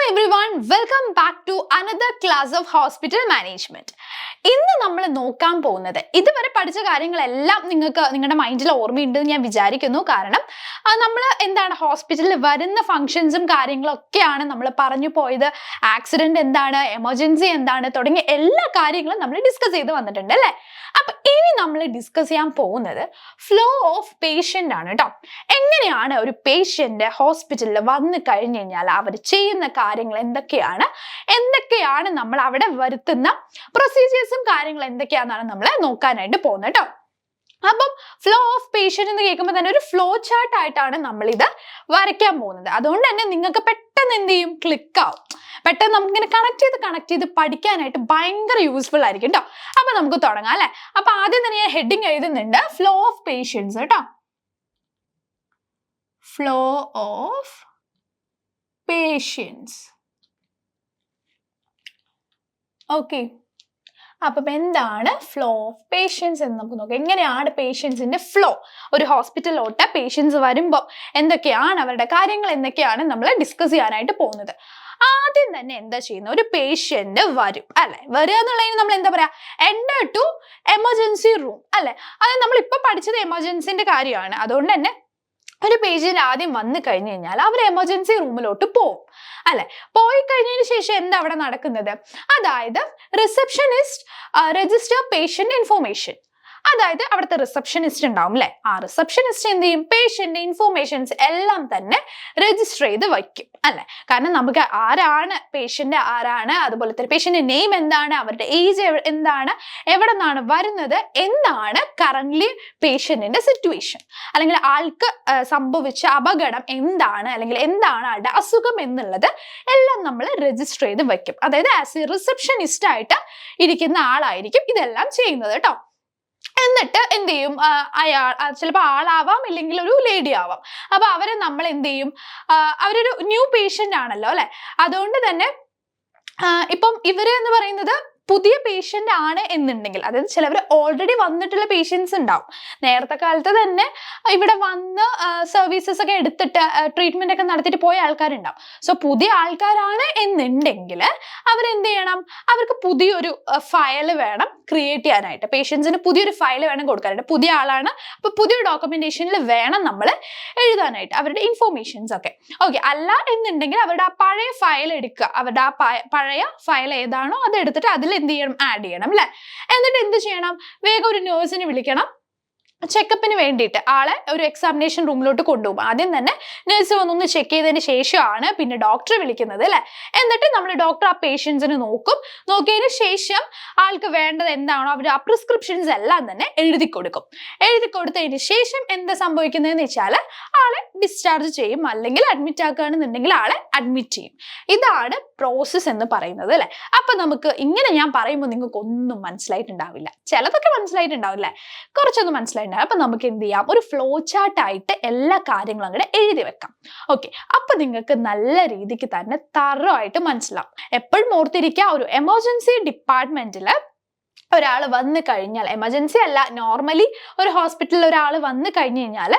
everyone, welcome back to another class of hospital management. ഇന്ന് നമ്മൾ നോക്കാൻ പോകുന്നത് ഇതുവരെ പഠിച്ച കാര്യങ്ങളെല്ലാം നിങ്ങൾക്ക് നിങ്ങളുടെ മൈൻഡിൽ ഓർമ്മയുണ്ടെന്ന് ഞാൻ വിചാരിക്കുന്നു. കാരണം നമ്മൾ എന്താണ് ഹോസ്പിറ്റലിൽ വരുന്ന ഫങ്ഷൻസും കാര്യങ്ങളൊക്കെയാണ് നമ്മൾ പറഞ്ഞു പോയത്. ആക്സിഡന്റ് എന്താണ്, എമർജൻസി എന്താണ് തുടങ്ങിയ എല്ലാ കാര്യങ്ങളും നമ്മൾ ഡിസ്കസ് ചെയ്ത് വന്നിട്ടുണ്ട് അല്ലേ. അപ്പൊ ഇനി നമ്മൾ ഡിസ്കസ് ചെയ്യാൻ പോകുന്നത് ഫ്ലോ ഓഫ് പേഷ്യന്റ് ആണ് കേട്ടോ. എങ്ങനെയാണ് ഒരു പേഷ്യന്റ് ഹോസ്പിറ്റലിൽ വന്നു കഴിഞ്ഞു കഴിഞ്ഞാൽ അവർ ചെയ്യുന്ന കാര്യങ്ങൾ എന്തൊക്കെയാണ് നമ്മൾ അവിടെ വരുത്തുന്ന പ്രൊസീജിയേഴ്സും കാര്യങ്ങൾ എന്തൊക്കെയാണെന്നാണ് നമ്മൾ നോക്കാനായിട്ട് പോകുന്നത് കേട്ടോ. അപ്പം ഫ്ലോ ഓഫ് പേഷ്യന്റ് എന്ന് കേൾക്കുമ്പോൾ തന്നെ ഒരു ഫ്ലോ ചാർട്ട് ആയിട്ടാണ് നമ്മൾ ഇത് വരയ്ക്കാൻ പോകുന്നത്. അതുകൊണ്ട് തന്നെ നിങ്ങൾക്ക് പെട്ടെന്ന് എന്ത് ചെയ്യും, ക്ലിക്ക് ആവും. പെട്ടെന്ന് നമുക്കിങ്ങനെ കണക്ട് ചെയ്ത് പഠിക്കാനായിട്ട് ഭയങ്കര യൂസ്ഫുൾ ആയിരിക്കും കേട്ടോ. അപ്പൊ നമുക്ക് തുടങ്ങാം അല്ലെ. അപ്പൊ ആദ്യം തന്നെ ഞാൻ ഹെഡിങ് എഴുതുന്നുണ്ട്, ഫ്ലോ ഓഫ് പേഷ്യൻസ് കേട്ടോ. Flow of patients. ഓക്കെ, അപ്പം എന്താണ് ഫ്ലോ ഓഫ് പേഷ്യൻസ് എന്ന് നമുക്ക് നോക്കാം. എങ്ങനെയാണ് പേഷ്യൻസിന്റെ ഫ്ലോ, ഒരു ഹോസ്പിറ്റലിലോട്ട് പേഷ്യൻസ് വരുമ്പോൾ എന്തൊക്കെയാണ് അവരുടെ കാര്യങ്ങൾ എന്തൊക്കെയാണ് നമ്മൾ ഡിസ്കസ് ചെയ്യാനായിട്ട് പോകുന്നത്. ആദ്യം തന്നെ എന്താ ചെയ്യുന്നത്, ഒരു പേഷ്യന്റ് വരും അല്ലെ. വരിക എന്നുള്ളതിന് നമ്മൾ എന്താ പറയാ, എൻ്റർ ടു എമർജൻസി റൂം അല്ലെ. അത് നമ്മൾ ഇപ്പൊ പഠിച്ചത് എമർജൻസിന്റെ കാര്യമാണ്. അതുകൊണ്ട് തന്നെ ഒരു പേഷ്യന്റ് ആദ്യം വന്നു കഴിഞ്ഞു കഴിഞ്ഞാൽ അവർ എമർജൻസി റൂമിലോട്ട് പോകും അല്ലെ. പോയി കഴിഞ്ഞതിന് ശേഷം എന്താ അവിടെ നടക്കുന്നത്, അതായത് റിസപ്ഷനിസ്റ്റ് രജിസ്റ്റർ പേഷ്യന്റ് ഇൻഫോർമേഷൻ. അതായത് അവിടുത്തെ റിസപ്ഷനിസ്റ്റ് ഉണ്ടാവും അല്ലെ. ആ റിസപ്ഷനിസ്റ്റ് എന്ത് ചെയ്യും, പേഷ്യന്റ് ഇൻഫോർമേഷൻസ് എല്ലാം തന്നെ രജിസ്റ്റർ ചെയ്ത് വയ്ക്കും അല്ലെ. കാരണം നമുക്ക് ആരാണ് പേഷ്യന്റ്, ആരാണ്, അതുപോലെ തന്നെ പേഷ്യന്റ് നെയിം എന്താണ്, അവരുടെ ഏജ് എന്താണ്, എവിടെ നിന്നാണ് വരുന്നത്, എന്താണ് കറന്റ്ലി പേഷ്യന്റിന്റെ സിറ്റുവേഷൻ, അല്ലെങ്കിൽ ആൾക്ക് സംഭവിച്ച അപകടം എന്താണ്, അല്ലെങ്കിൽ എന്താണ് ആളുടെ അസുഖം എന്നുള്ളത് എല്ലാം നമ്മൾ രജിസ്റ്റർ ചെയ്ത് വയ്ക്കും. അതായത് ആസ് എ റിസപ്ഷനിസ്റ്റ് ആയിട്ട് ഇരിക്കുന്ന ആളായിരിക്കും ഇതെല്ലാം ചെയ്യുന്നത് കേട്ടോ. എന്നിട്ട് എന്ത് ചെയ്യും, അയാൾ ചിലപ്പോൾ ആളാവാം, ഇല്ലെങ്കിൽ ഒരു ലേഡി ആവാം. അപ്പൊ അവരെ നമ്മൾ എന്ത് ചെയ്യും, അവരൊരു ന്യൂ പേഷ്യന്റ് ആണല്ലോ അല്ലെ. അതുകൊണ്ട് തന്നെ ഇപ്പം ഇവര് എന്ന് പറയുന്നത് പുതിയ പേഷ്യന്റ് ആണ് എന്നുണ്ടെങ്കിൽ, അതായത് ചിലവർ ഓൾറെഡി വന്നിട്ടുള്ള പേഷ്യൻസ് ഉണ്ടാവും. നേരത്തെ കാലത്ത് തന്നെ ഇവിടെ വന്ന് സർവീസസ് ഒക്കെ എടുത്തിട്ട് ട്രീറ്റ്മെന്റ് ഒക്കെ നടത്തിയിട്ട് പോയ ആൾക്കാരുണ്ടാവും. സോ പുതിയ ആൾക്കാരാണ് എന്നുണ്ടെങ്കിൽ അവരെന്ത് ചെയ്യണം, അവർക്ക് പുതിയൊരു ഫയൽ വേണം ക്രിയേറ്റ് ചെയ്യാനായിട്ട്. പേഷ്യൻസിന് പുതിയൊരു ഫയൽ വേണം കൊടുക്കാനായിട്ട്. പുതിയ ആളാണ്, അപ്പൊ പുതിയൊരു ഡോക്യുമെന്റേഷനിൽ വേണം നമ്മൾ എഴുതാനായിട്ട് അവരുടെ ഇൻഫോർമേഷൻസ് ഒക്കെ. ഓക്കെ, അല്ല എന്നുണ്ടെങ്കിൽ അവരുടെ ആ പഴയ ഫയൽ എടുക്കുക, അവരുടെ ആ പഴയ ഫയൽ ഏതാണോ അത് എടുത്തിട്ട് അതിൽ എന്ത് ചെയ്യണം, ആഡ് ചെയ്യണം അല്ലെ. എന്നിട്ട് എന്ത് ചെയ്യണം, വേഗം ഒരു നേഴ്സിനെ വിളിക്കണം ചെക്കപ്പിന് വേണ്ടിയിട്ട്. ആളെ ഒരു എക്സാമിനേഷൻ റൂമിലോട്ട് കൊണ്ടുപോകും. ആദ്യം തന്നെ നഴ്സ് വന്നൊന്ന് ചെക്ക് ചെയ്തതിന് ശേഷമാണ് പിന്നെ ഡോക്ടറെ വിളിക്കുന്നത് അല്ലെ. എന്നിട്ട് നമ്മൾ ഡോക്ടർ ആ പേഷ്യൻസിന് നോക്കും. നോക്കിയതിന് ശേഷം ആൾക്ക് വേണ്ടത് എന്താണോ അവർ ആ പ്രിസ്ക്രിപ്ഷൻസ് എല്ലാം തന്നെ എഴുതി കൊടുക്കും. എഴുതി കൊടുത്തതിന് ശേഷം എന്താ സംഭവിക്കുന്നതെന്ന് വെച്ചാൽ ആളെ ഡിസ്ചാർജ് ചെയ്യും, അല്ലെങ്കിൽ അഡ്മിറ്റ് ആക്കുകയാണെന്നുണ്ടെങ്കിൽ ആളെ അഡ്മിറ്റ് ചെയ്യും. ഇതാണ് പ്രോസസ് എന്ന് പറയുന്നത് അല്ലെ. അപ്പൊ നമുക്ക് ഇങ്ങനെ ഞാൻ പറയുമ്പോൾ നിങ്ങൾക്ക് ഒന്നും മനസ്സിലായിട്ടുണ്ടാവില്ല, ചിലതൊക്കെ മനസ്സിലായിട്ടുണ്ടാവില്ലേ, കുറച്ചൊന്നും മനസ്സിലായിട്ടുണ്ടാവും. അപ്പൊ നമുക്ക് എന്ത് ചെയ്യാം, ഒരു ഫ്ലോ ചാർട്ട് ആയിട്ട് എല്ലാ കാര്യങ്ങളും അങ്ങോട്ട് എഴുതി വെക്കാം. ഓക്കെ, അപ്പൊ നിങ്ങൾക്ക് നല്ല രീതിക്ക് തന്നെ തറോ ആയിട്ട് മനസ്സിലാവും. എപ്പോഴും ഓർത്തിരിക്കുക, ഒരു എമർജൻസി ഡിപ്പാർട്ട്മെന്റില് ഒരാൾ വന്നു കഴിഞ്ഞാൽ, എമർജൻസി അല്ല, നോർമലി ഒരു ഹോസ്പിറ്റലിൽ ഒരാൾ വന്നു കഴിഞ്ഞു കഴിഞ്ഞാൽ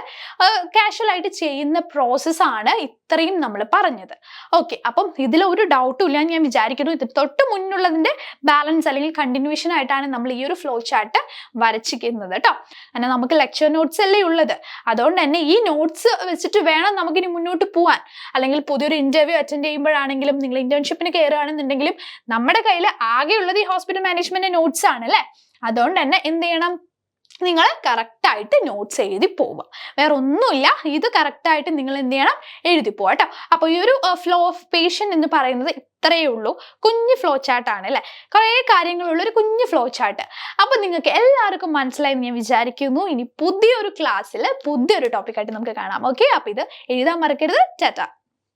കാഷ്വൽ ആയിട്ട് ചെയ്യുന്ന പ്രോസസ്സാണ് ഇത്രയും നമ്മൾ പറഞ്ഞത്. ഓക്കെ, അപ്പം ഇതിലൊരു ഡൗട്ടും ഇല്ല ഞാൻ വിചാരിക്കുന്നു. ഇത് തൊട്ട് മുന്നുള്ളതിന്റെ ബാലൻസ് അല്ലെങ്കിൽ കണ്ടിന്യൂഷൻ ആയിട്ടാണ് നമ്മൾ ഈ ഒരു ഫ്ലോ ചാർട്ട് വരച്ചിരിക്കുന്നത് കേട്ടോ. അങ്ങനെ നമുക്ക് ലെക്ചർ നോട്ട്സ് അല്ലേ ഉള്ളത്. അതുകൊണ്ട് തന്നെ ഈ നോട്ട്സ് വെച്ചിട്ട് വേണം നമുക്കിനി മുന്നോട്ട് പോകാൻ. അല്ലെങ്കിൽ പുതിയൊരു ഇന്റർവ്യൂ അറ്റൻഡ് ചെയ്യുമ്പോഴാണെങ്കിലും, നിങ്ങൾ ഇന്റേൺഷിപ്പിന് കയറുകയാണെന്നുണ്ടെങ്കിലും നമ്മുടെ കയ്യിൽ ആകെയുള്ളത് ഈ ഹോസ്പിറ്റൽ മാനേജ്മെന്റ് നോട്ട്സ് ആണ് അല്ലെ. അതുകൊണ്ട് തന്നെ എന്ത് ചെയ്യണം, നിങ്ങൾ കറക്റ്റായിട്ട് നോട്ട്സ് എഴുതി പോവുക. വേറെ ഒന്നുമില്ല, ഇത് കറക്റ്റായിട്ട് നിങ്ങൾ എന്ത് ചെയ്യണം, എഴുതി പോവാ കേട്ടോ. അപ്പൊ ഈ ഒരു ഫ്ലോ ഓഫ് പേഷ്യന്റ് എന്ന് പറയുന്നത് ഇത്രയേ ഉള്ളൂ. കുഞ്ഞു ഫ്ലോ ചാർട്ടാണ് അല്ലെ, കുറേ കാര്യങ്ങളുള്ള ഒരു കുഞ്ഞു ഫ്ലോ ചാർട്ട്. അപ്പൊ നിങ്ങൾക്ക് എല്ലാവർക്കും മനസ്സിലായി ഞാൻ വിചാരിക്കുന്നു. ഇനി പുതിയൊരു ക്ലാസ്സിൽ പുതിയൊരു ടോപ്പിക്കായിട്ട് നമുക്ക് കാണാം. ഓക്കെ, അപ്പൊ ഇത് എഴുതാൻ മറക്കരുത്. ടാറ്റാ.